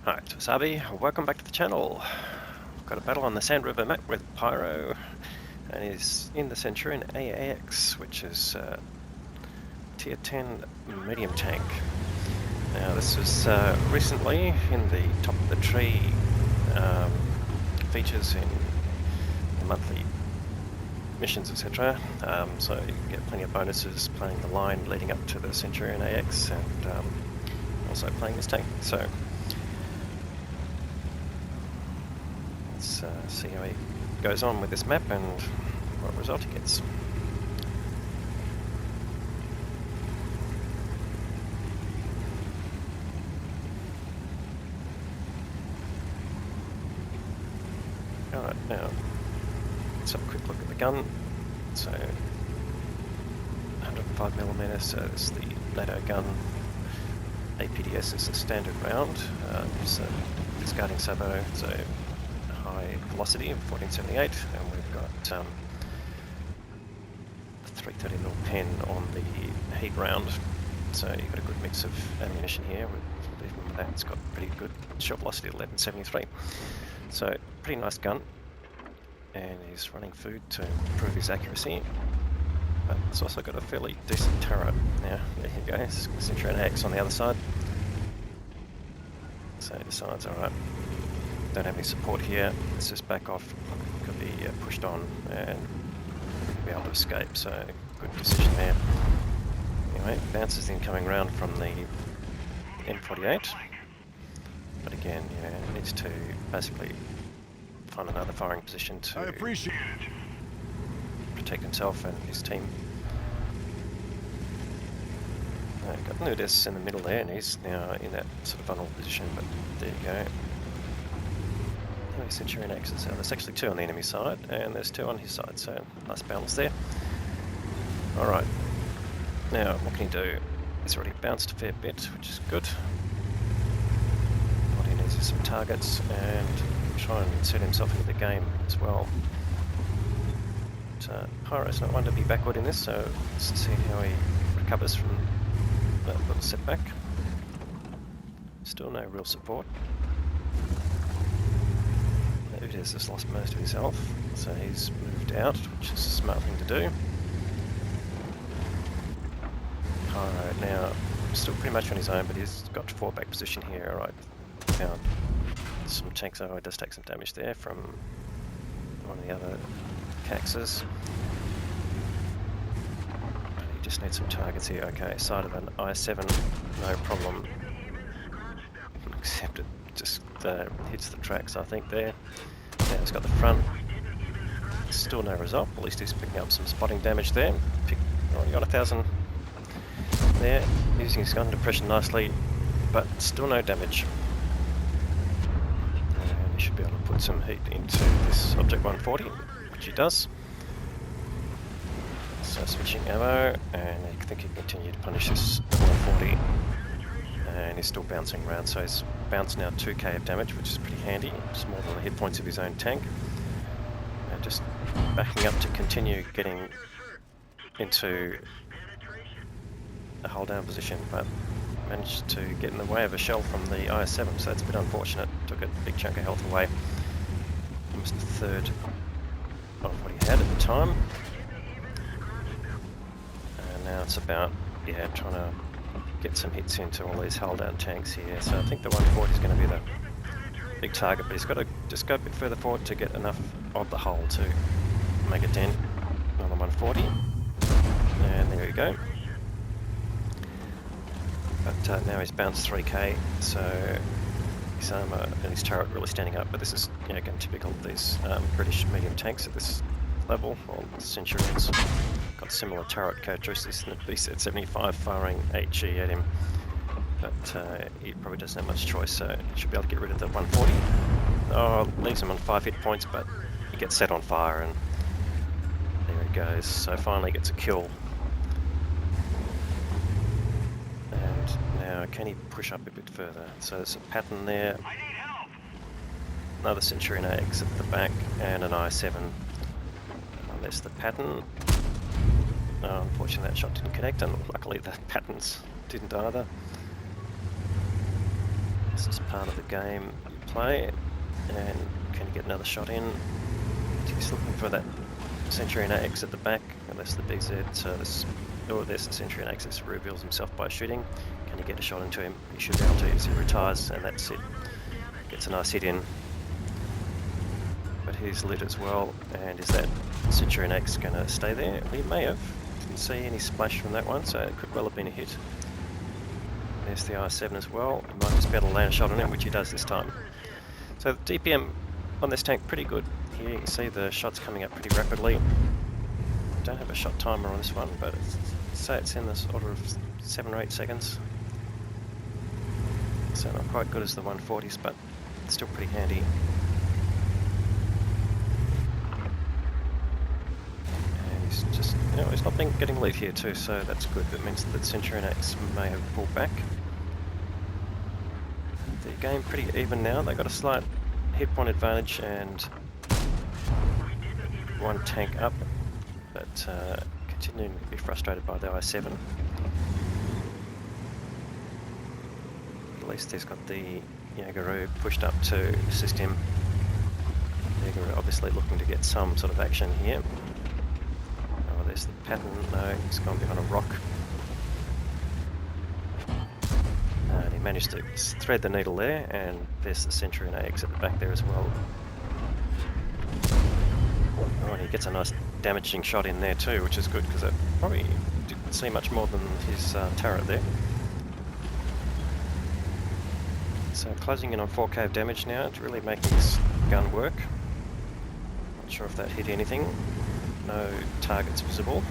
Hi, it's Wasabi. Welcome back to the channel. We've got a battle on the Sand River map with Pyro, and he's in the Centurion AAX, which is tier 10 medium tank. Now this was recently in the top of the tree features in the monthly missions, etc. So you get plenty of bonuses playing the line leading up to the Centurion AX and also playing this tank. So let's see how he goes on with this map and what result he gets. Alright, now let's have a quick look at the gun. So 105mm, so it's the NATO gun. APDS is the standard round. So discarding sabot, so high velocity of 1478, and we've got a 330mm pen on the heat round. So you've got a good mix of ammunition here. Even with that, it's got pretty good shot velocity, 1173. So pretty nice gun, and he's running food to improve his accuracy. But it's also got a fairly decent turret. Now there you go, Centurion X on the other side. So he decides, alright, don't have any support here, let's just back off, could be pushed on and be able to escape, so good decision there. Anyway, bounces in coming round from the M48, but again, needs to basically find another firing position to protect himself and his team. Got Nudis in the middle there, and he's now in that sort of vulnerable position, but there you go. Centurion X's out. There's actually two on the enemy side, and there's two on his side, so nice balance there. Alright, now what can he do? He's already bounced a fair bit, which is good. What he needs is some targets, and try and insert himself into the game as well. But Pyro's not one to be backward in this, so let's see how he recovers from that little setback. Still no real support. Udez has lost most of his health, so he's moved out, which is a smart thing to do. Pyro now still pretty much on his own, but he's got fallback position here. Alright, found some tanks. Oh, it does take some damage there from one of the other Caxes. He just needs some targets here. Okay, side of an I-7, no problem. Except it just hits the tracks, I think, there. Now he's got the front. Still no result. At least he's picking up some spotting damage there. Already got 1,000 there. Using his gun depression nicely, but still no damage. And he should be able to put some heat into this Object 140, which he does. So switching ammo, and I think he can continue to punish this 140. And he's still bouncing around, so he's bounced now 2k of damage, which is pretty handy. It's more than the hit points of his own tank. And just backing up to continue getting into a hold down position, but managed to get in the way of a shell from the IS-7, so that's a bit unfortunate. Took a big chunk of health away. Almost a third of what he had at the time. And now it's about, trying to get some hits into all these hull down tanks here. So I think the 140 is going to be the big target, but he's got to just go a bit further forward to get enough of the hull to make a dent on the 140. And there we go. But now he's bounced 3k, so his armour and his turret really standing up. But this is, again, typical of these British medium tanks at this level. All the Centurions got similar turret characteristics, and the BZ-75 firing HE at him. But he probably doesn't have much choice, so he should be able to get rid of the 140. Oh, leaves him on 5 hit points, but he gets set on fire, and there he goes. So finally gets a kill. And now can he push up a bit further? So there's a pattern there. Another Centurion AX at the back, and an I-7. There's the pattern. Unfortunately that shot didn't connect, and luckily the patterns didn't either. This is part of the game you play, and can you get another shot in? He's looking for that Centurion AX at the back, unless the BZ, so this, oh, there's the Centurion AX, this reveals himself by shooting. Can you get a shot into him? You should be able to as he retires, and that's it. Gets a nice hit in. But he's lit as well, and is that Centurion AX going to stay there? He may have. Didn't see any splash from that one, so it could well have been a hit. There's the I-7 as well. He might just be able to land a shot on him, which he does this time. So the DPM on this tank pretty good. Here you can see the shots coming up pretty rapidly. Don't have a shot timer on this one, but say it's in this order of 7 or 8 seconds. So not quite good as the 140s, but still pretty handy. And he's just, you know, he's not been getting lit here too, so that's good. That means that Centurion X may have pulled back. The game pretty even now. They got a slight hit point advantage and one tank up, but continuing to be frustrated by the I-7. At least he's got the Jaegeru pushed up to assist him. Jaegeru obviously looking to get some sort of action here. Oh, there's the pattern. No, he's gone behind a rock. And he managed to thread the needle there, and there's the Centurion AX at the back there as well. Oh, and he gets a nice damaging shot in there too, which is good, because it probably didn't see much more than his turret there. So closing in on 4k of damage now. It's really making this gun work. Not sure if that hit anything. No targets visible.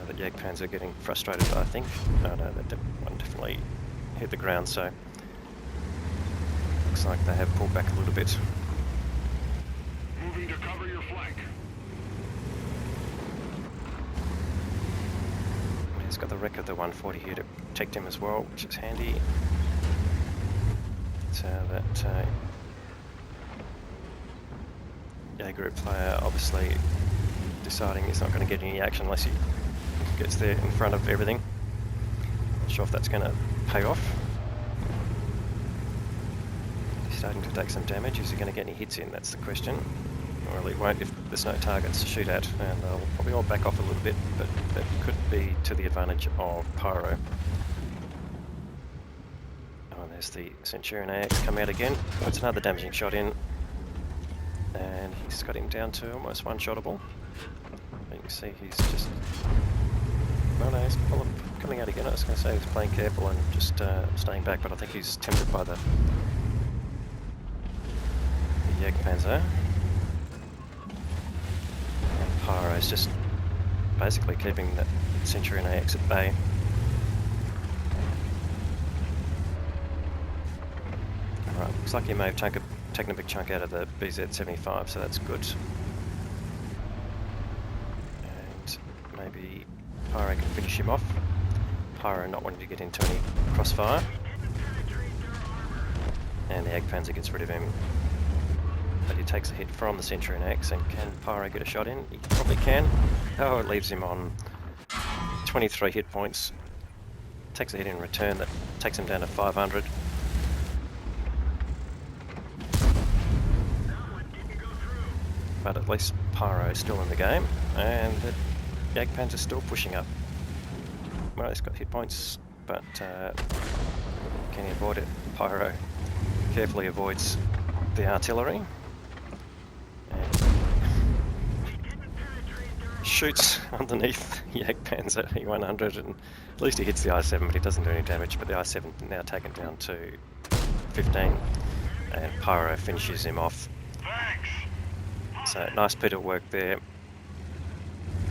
But the Jagdpanzer are getting frustrated, I think. Oh no, that one definitely hit the ground, so looks like they have pulled back a little bit. Moving to cover your flank. He's got the wreck of the 140 here to protect him as well, which is handy. So that Jaeger player obviously deciding he's not going to get any action unless he gets there in front of everything. Not sure if that's going to pay off. He's starting to take some damage. Is he going to get any hits in? That's the question. Well, he won't if there's no targets to shoot at, and they'll probably all back off a little bit, but that could be to the advantage of Pyro. Oh, and there's the Centurion AX come out again. That's another damaging shot in, and he's got him down to almost one-shottable. You can see he's just... well, no, he's coming out again. I was going to say he was playing careful and just staying back, but I think he's tempted by the Jagdpanzer. Pyro's just basically keeping that Centurion AX at bay. Alright, looks like he may have taken a big chunk out of the BZ-75, so that's good. And maybe Pyro can finish him off. Pyro not wanting to get into any crossfire. And the Jagdpanzer gets rid of him. But he takes a hit from the Centurion AX, and can Pyro get a shot in? He probably can. Oh, it leaves him on 23 hit points. Takes a hit in return that takes him down to 500. But at least Pyro is still in the game, and the Jagdpanzer's still pushing up. Well, he's got hit points, but can he avoid it? Pyro carefully avoids the artillery. Shoots underneath Jagdpanzer E100, and at least he hits the I-7, but he doesn't do any damage. But the I-7 now taken down to 15, and Pyro finishes him off. So nice bit of work there.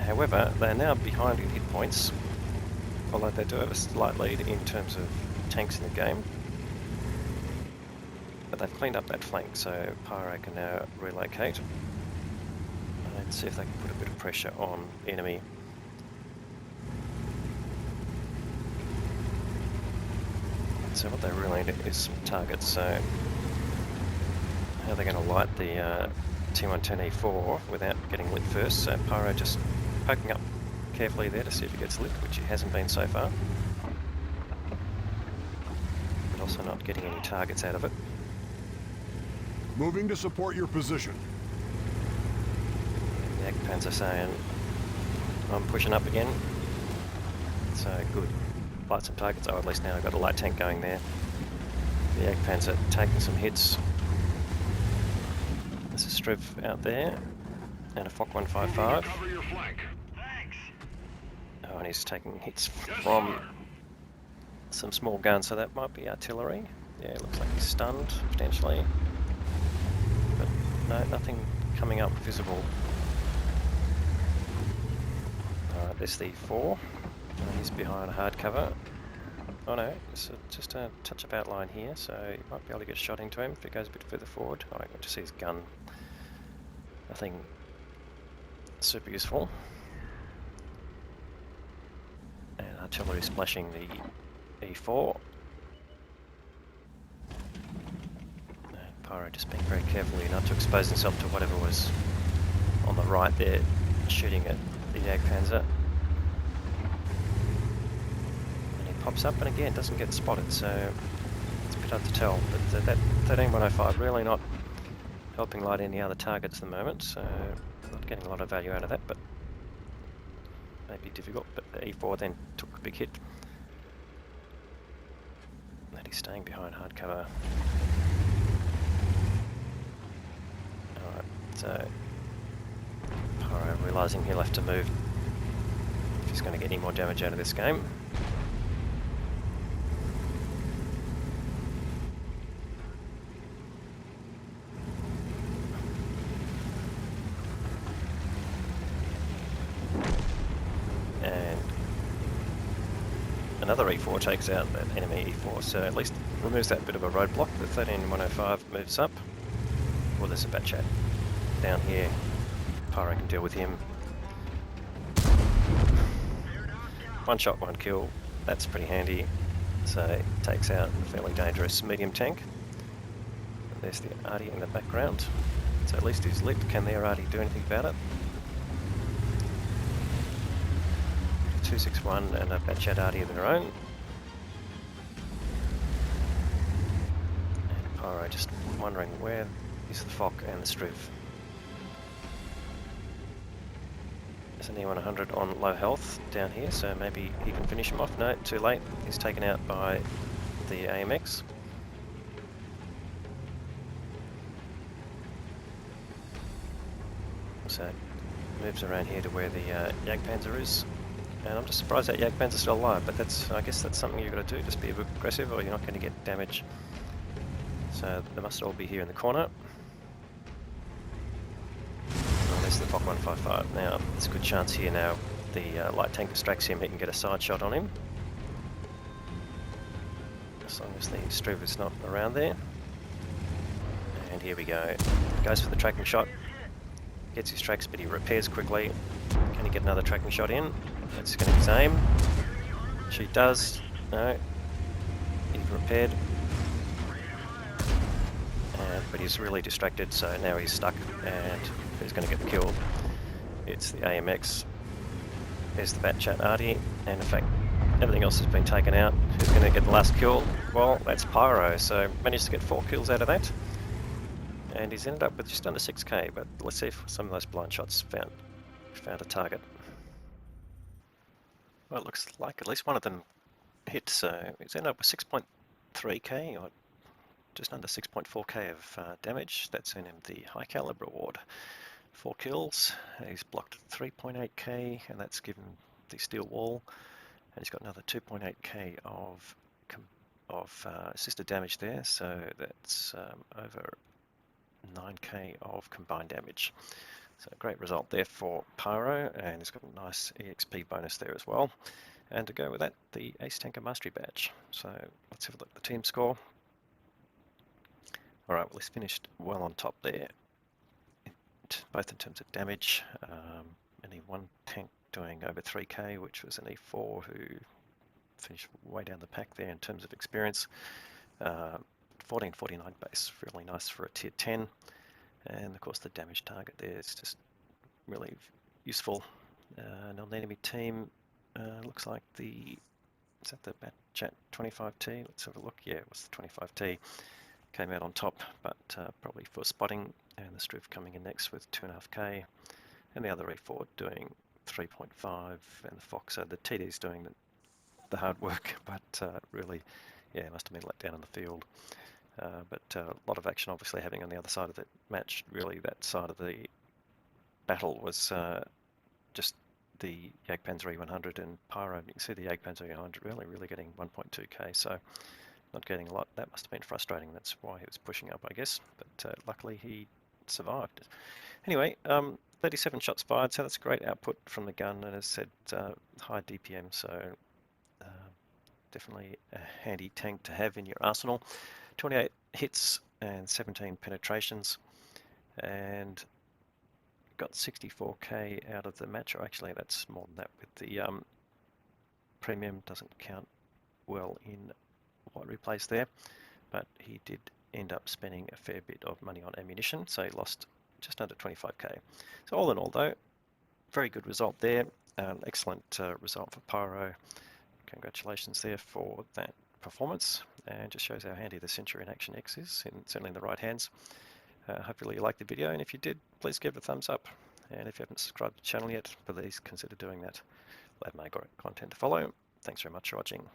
However, they're now behind in hit points, although they do have a slight lead in terms of tanks in the game. But they've cleaned up that flank, so Pyro can now relocate. And see if they can put a bit of pressure on the enemy. So what they really need is some targets. So how they're going to light the T110E4 without getting lit first. So Pyro just poking up carefully there to see if he gets lit, which he hasn't been so far. But also not getting any targets out of it. Moving to support your position. The Jagdpanzer saying, I'm pushing up again. So good. Light some targets. Oh, at least now I've got a light tank going there. The Jagdpanzer taking some hits. There's a Striv out there. And a Fock 155. Oh, and he's taking hits from some small guns, so that might be artillery. Yeah, it looks like he's stunned, potentially. But no, nothing coming up visible. Alright, there's the 4. He's behind a hard cover. Oh no, it's just a touch of outline here, so you might be able to get a shot into him if he goes a bit further forward. Oh, I got to see his gun. Nothing super useful. And artillery splashing the E4. And Pyro just being very careful here not to expose himself to whatever was on the right there, shooting at the Jagdpanzer. And he pops up and again doesn't get spotted, so it's a bit hard to tell. But that 13105 really not helping light any other targets at the moment, so not getting a lot of value out of that, but maybe difficult. But the E4 then took a big hit. And he's staying behind hard cover. Alright, so Pyro realising he'll have to move if he's going to get any more damage out of this game. And another E4 takes out that enemy E4, so at least removes that bit of a roadblock. The 13105 moves up. Well, there's a Batchat down here. Pyro can deal with him. One shot, one kill. That's pretty handy. So takes out a fairly dangerous medium tank. And there's the Arty in the background. So at least he's lit. Can their Arty do anything about it? 261 and a Batchat Arty of their own. And Pyro just wondering where is the Fock and the Striv. There's an E100 on low health down here, so maybe he can finish him off. No, too late. He's taken out by the AMX. So moves around here to where the Jagdpanzer is. And I'm just surprised that Jagdpanzer's still alive, but I guess that's something you've got to do, just be a bit aggressive or you're not going to get damage. So they must all be here in the corner. Oh, there's the Fock 155. Now, there's a good chance here now the light tank distracts him, he can get a side shot on him. As long as the Striv is not around there. And here we go. Goes for the tracking shot. Gets his tracks, but he repairs quickly. Can he get another tracking shot in? That's going to be his aim. She does. No. He's repaired. But he's really distracted, so now he's stuck, and who's going to get the kill? It's the AMX. There's the Batchat Arty, and in fact, everything else has been taken out. Who's going to get the last kill? Well, that's Pyro, so managed to get 4 kills out of that. And he's ended up with just under 6k, but let's see if some of those blind shots found a target. Well, it looks like at least one of them hit, so he's ended up with 6.3k, or just under 6.4k of damage. That's earned him the high caliber award. 4 kills, he's blocked 3.8k, and that's given the steel wall, and he's got another 2.8k of assisted damage there, so that's over 9k of combined damage. So great result there for Pyro, and he's got a nice EXP bonus there as well. And to go with that, the Ace Tanker Mastery Badge. So let's have a look at the team score. Alright, well he's finished well on top there, both in terms of damage. Only one tank doing over 3k, which was an E4 who finished way down the pack there in terms of experience. 1449 base, really nice for a tier 10. And of course the damage target there is just really useful. And on the enemy team, looks like is that the Batchat 25T? Let's have a look. Yeah, it was the 25T. Came out on top, but probably for spotting. And the Striv coming in next with 2.5k. And the other E4 doing 3.5. And the Foxer, the TD's doing the hard work, but really, yeah, must have been let down in the field. But a lot of action obviously happening on the other side of the match. Really, that side of the battle was just the Jagdpanzer E100 and Pyro. You can see the Jagdpanzer E100 really getting 1.2k, so not getting a lot. That must have been frustrating. That's why he was pushing up, I guess. But luckily he survived. Anyway, 37 shots fired, so that's a great output from the gun, and as said, high DPM, so definitely a handy tank to have in your arsenal. 28 hits and 17 penetrations, and got 64k out of the match, or actually that's more than that with the premium, doesn't count well in what replays there, but he did end up spending a fair bit of money on ammunition, so he lost just under 25k. So all in all though, very good result there. Excellent result for Pyro. Congratulations there for that performance, and just shows how handy the Centurion Action X is, certainly in the right hands. Hopefully you liked the video, and if you did, please give it a thumbs up. And if you haven't subscribed to the channel yet, please consider doing that. We'll have more content to follow. Thanks very much for watching.